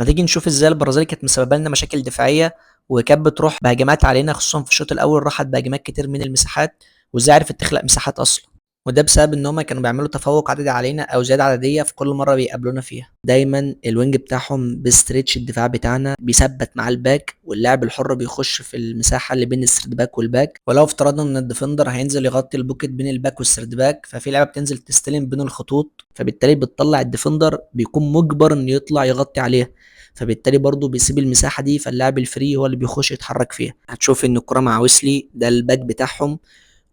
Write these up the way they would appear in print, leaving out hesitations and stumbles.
ما تيجي نشوف ازاي البرازيل كانت مسببه لنا مشاكل دفاعيه، وكانت بتروح بهجمات علينا خصوصا في الشوط الاول، راحت بهجمات كتير من المساحات، وازاي عرفت تخلق مساحات اصلا. وده بسبب ان هم كانوا بيعملوا تفوق عددي علينا او زياده عدديه في كل مره بيقابلونا فيها. دايما الوينج بتاعهم بيستريتش الدفاع بتاعنا، بيثبت مع الباك، واللاعب الحر بيخش في المساحه اللي بين السرد باك والباك. ولو افترضنا ان الديفندر هينزل يغطي البوكيت بين الباك والسرد باك، ففي لعبه بتنزل تستلم بين الخطوط، فبالتالي بتطلع الديفندر بيكون مجبر انه يطلع يغطي عليها، فبالتالي برضه بيسيب المساحه دي، فاللاعب الفري هو اللي بيخش يتحرك فيها. هتشوف ان الكره مع ويسلي ده الباك بتاعهم،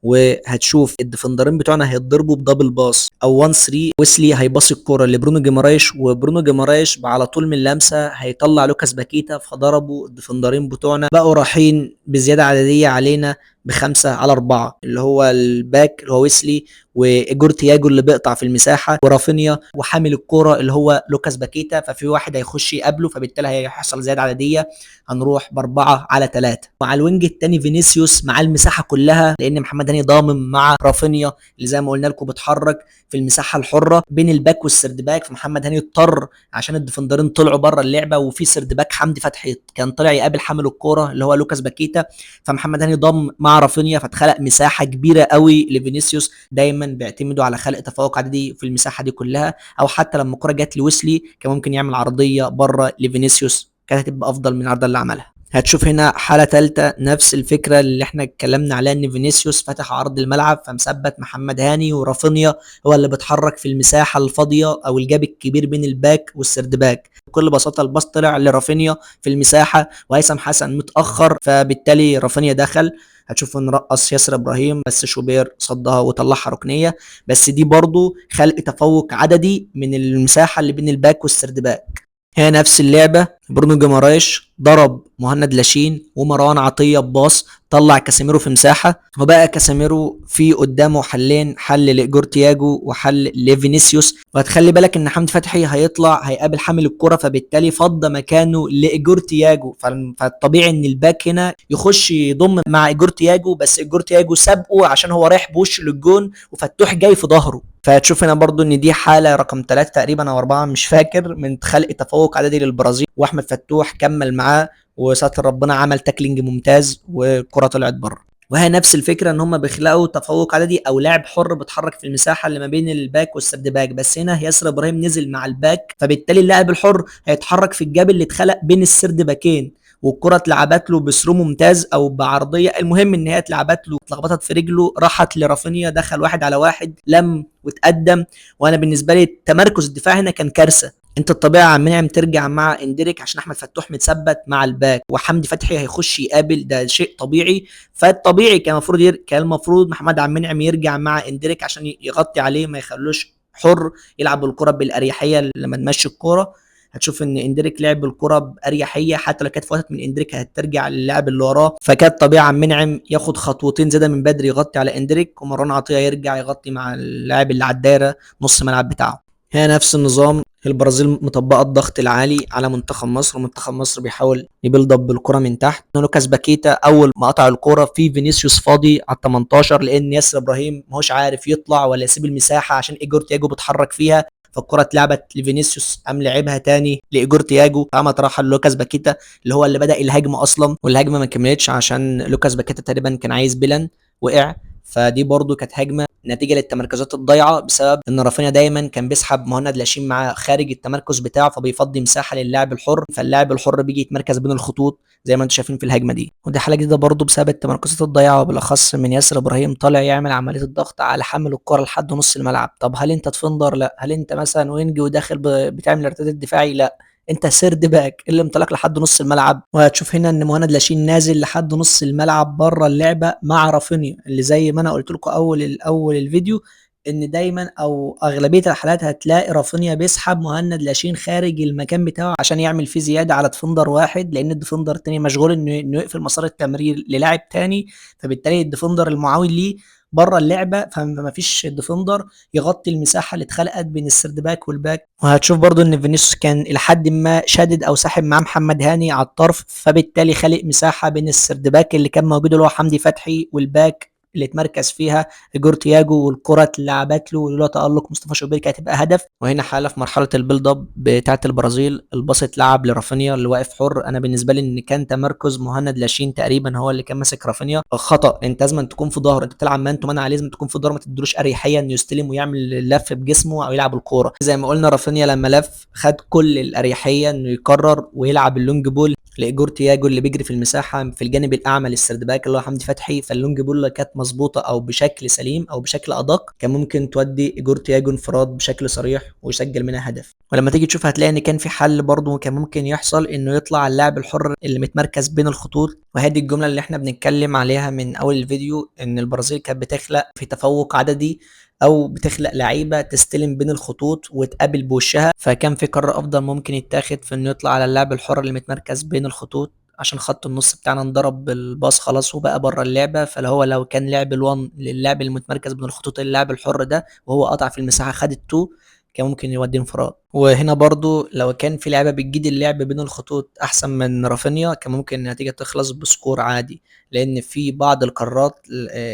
وهتشوف الديفندرين بتوعنا هيتضربوا بدبل باص او 1 3. ويسلي هيباص الكوره لبرونو جيمارايش، وبرونو جيمارايش على طول من لمسه هيطلع لوكاس باكيتا، فضربوا الديفندرين بتوعنا بقوا رايحين بزياده عدديه علينا ب5-4، اللي هو الباك اللي هو ويسلي، وايجور تياجو اللي بيقطع في المساحه، ورافينيا، وحامل الكوره اللي هو لوكاس باكيتا. ففي واحد هيخش يقابله، فبالتالي هيحصل زياده عدديه، هنروح ب4-3. مع الوينج التاني فينيسيوس مع المساحه كلها، لان محمد هاني ضامن مع رافينيا اللي زي ما قلنا لكم بتحرك في المساحه الحره بين الباك والسرد باك. فمحمد هاني اضطر عشان الديفندرين طلعوا بره اللعبه، وفي سرد باك حمدي فتحي كان طلع يقابل حامل الكوره اللي هو لوكاس باكيتا، فمحمد هاني ضم مع رافينيا، فاتخلق مساحه كبيره قوي لفينيسيوس. دايما بيعتمدوا على خلق تفوق عددي في المساحه دي كلها، او حتى لما الكوره جت لويسلي كان ممكن يعمل عرضيه بره لفينيسيوس، كانت هتبقى افضل من العرضه اللي عملها. هتشوف هنا حالة تالتة نفس الفكرة اللي احنا اتكلمنا عليها، ان فينيسيوس فتح عرض الملعب فمثبت محمد هاني، ورافينيا هو اللي بيتحرك في المساحة الفاضية او الجاب الكبير بين الباك والسرد باك. بكل بساطة الباص طلع لرافينيا في المساحة، وهيثم حسن متأخر، فبالتالي رافينيا دخل. هتشوف ان رقص ياسر ابراهيم، بس شوبير صدها وطلعها ركنية. بس دي برضو خلق تفوق عددي من المساحة اللي بين الباك والسرد باك. هي نفس اللعبة، برونو جيمارايش ضرب مهند لاشين ومروان عطية بباص، طلع كاسيميرو في مساحة، وبقى كاسيميرو في قدامه حلين، حل لإيجور تياجو وحل لفينيسيوس. وهتخلي بالك ان حمدي فتحي هيطلع هيقابل حامل الكرة، فبالتالي فضى مكانه لإيجور تياجو، فالطبيعي ان الباك هنا يخش يضم مع إيجور تياجو، بس إيجور تياجو سابقه عشان هو رايح بوش للجون، وفتوح جاي في ظهره. فهتشوف هنا برضو ان دي حالة رقم 3 تقريبا او 4 مش فاكر من خلق تفوق عددي للبرازيل، واحمد فتوح كمل معاه، وستر ربنا عمل تاكلينج ممتاز والكرة طلعت بره. وهي نفس الفكره ان هم بيخلقوا تفوق عددي او لاعب حر بيتحرك في المساحه اللي ما بين الباك والسرد باك، بس هنا ياسر ابراهيم نزل مع الباك، فبالتالي اللاعب الحر هيتحرك في الجاب اللي اتخلق بين السرد باكين، والكره اتلعبت له بثرو ممتاز او بعرضيه، المهم ان هي اتلعبت له اتلخبطت في رجله، راحت لرافينيا، دخل 1-على-1 لم وتقدم. وانا بالنسبه لي تمركز الدفاع هنا كان كارثه. انت الطبيعي يا عم منعم ترجع مع اندريك عشان احمد فتوح متثبت مع الباك، وحمدي فتحي هيخش يقابل، ده شيء طبيعي. فالطبيعي كان المفروض محمد عبد المنعم يرجع مع اندريك عشان يغطي عليه، ما يخلوش حر يلعب الكره بالاريحيه لما تمشي الكره. هتشوف ان اندريك لعب الكره باريحيه، حتى لو كانت فاتت من اندريك هترجع للاعب اللي وراه، فكان طبيعي عبد المنعم ياخد خطوتين زياده من بدري يغطي على اندريك، ومروان عطيه يرجع يغطي مع اللاعب اللي على الدايره نص ملعب بتاعه. هي نفس النظام، البرازيل مطبقه الضغط العالي على منتخب مصر، ومنتخب مصر بيحاول يبيلد اب بالكره من تحت. لوكاس باكيتا اول ما قطع الكره في فينيسيوس فاضي على ال 18، لان ياسر ابراهيم ما هوش عارف يطلع ولا يسيب المساحه عشان ايجور تياجو بيتحرك فيها، فالكره اتلعبت لفينيسيوس، قام لعبها تاني لايجور تياجو، قامت راحه لوكاس باكيتا اللي هو اللي بدا الهجمه اصلا، والهجمه ما كملتش عشان لوكاس باكيتا تقريبا كان عايز بيلان، وقع. فدي برضو كانت هجمه نتيجه للتمركزات الضايعه، بسبب ان رافينيا دايما كان بيسحب مهند لاشين مع خارج التمركز بتاعه، فبيفضي مساحه للاعب الحر، فاللاعب الحر بيجي يتمركز بين الخطوط زي ما انتم شايفين في الهجمه دي. ودي حاله جديده برضو بسبب التمركزات الضيعه، وبالاخص من ياسر ابراهيم طالع يعمل عمليه الضغط على حامل الكره لحد نص الملعب. طب هل انت ديفندر؟ لا. هل انت مثلا وينج وداخل بتعمل ارتداد دفاعي؟ لا، انت سيرد باك اللي امتلك لحد نص الملعب. وهتشوف هنا ان مهند لاشين نازل لحد نص الملعب بره اللعبه مع رافينيا، اللي زي ما انا قلت لكم اول الفيديو ان دايما او اغلبيه الحالات هتلاقي رافينيا بيسحب مهند لاشين خارج المكان بتاعه عشان يعمل فيه زياده على ديفندر واحد، لان الديفندر التاني مشغول انه يقفل مسار التمرير للاعب تاني، فبالتالي الديفندر المعاون ليه بره اللعبه، فما فيش ديفندر يغطي المساحه اللي اتخلقت بين السرد باك والباك. وهتشوف برضو ان فينيسيوس كان الى حد ما شادد او ساحب مع محمد هاني على الطرف، فبالتالي خلق مساحه بين السرد باك اللي كان موجود اللي هو حمدي فتحي والباك اللي اتمركز فيها إيجور تياجو والكرة اتلعبت له ولولا تألق مصطفى شوبير كانت هتبقى هدف. وهنا حالة في مرحلة البيلد اب بتاعة البرازيل، الباص اتلعب لرافينيا اللي واقف حر. انا بالنسبة لي ان كان تمركز مهند لاشين تقريبا هو اللي كان ماسك رافينيا، خطأ. انت لازم تكون في ظهر، انت بتلعب مان تو مان عليه، لازم تكون في ظهر، ما تديلوش اريحية انه يستلم ويعمل لف بجسمه او يلعب الكورة. زي ما قلنا رافينيا لما لف خد كل الاريحية انه يقرر ويلعب اللونج بول لايجور تياجو اللي بيجري في المساحه في الجانب الاعمى للسرد باك اللي هو حمدي فتحي. فاللونج بول اللي كانت مظبوطه او بشكل سليم او بشكل ادق كان ممكن تودي ايجور تياجو انفراد بشكل صريح ويسجل منها هدف. ولما تيجي تشوف هتلاقي ان كان في حل برضه كان ممكن يحصل، انه يطلع اللاعب الحر اللي متمركز بين الخطوط. وهذه الجمله اللي احنا بنتكلم عليها من اول الفيديو، ان البرازيل كانت بتخلق في تفوق عددي او بتخلق لعيبه تستلم بين الخطوط وتقابل بوشها. فكان في قرار افضل ممكن يتاخد في انه يطلع على اللاعب الحر اللي متمركز بين الخطوط، عشان خط النص بتاعنا انضرب بالباص خلاص وبقى بره اللعبه. فلو لو كان لعب الوان للاعب المتمركز بين الخطوط اللاعب الحر ده وهو قطع في المساحه خد التو، كان ممكن يودي انفراد. وهنا برضو لو كان في لعبه بتجيد اللعب بين الخطوط احسن من رافينيا كان ممكن النتيجه تخلص بسكور عادي، لان في بعض القرارات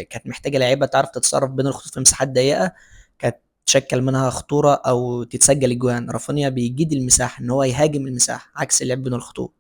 كانت محتاجه لعيبه تعرف تتصرف بين الخطوط في مساحات ضيقه، كانت تشكل منها خطوره او تتسجل اجوان. رافينيا بيجيد المساحه ان هو يهاجم المساحه عكس اللعب بين الخطوط.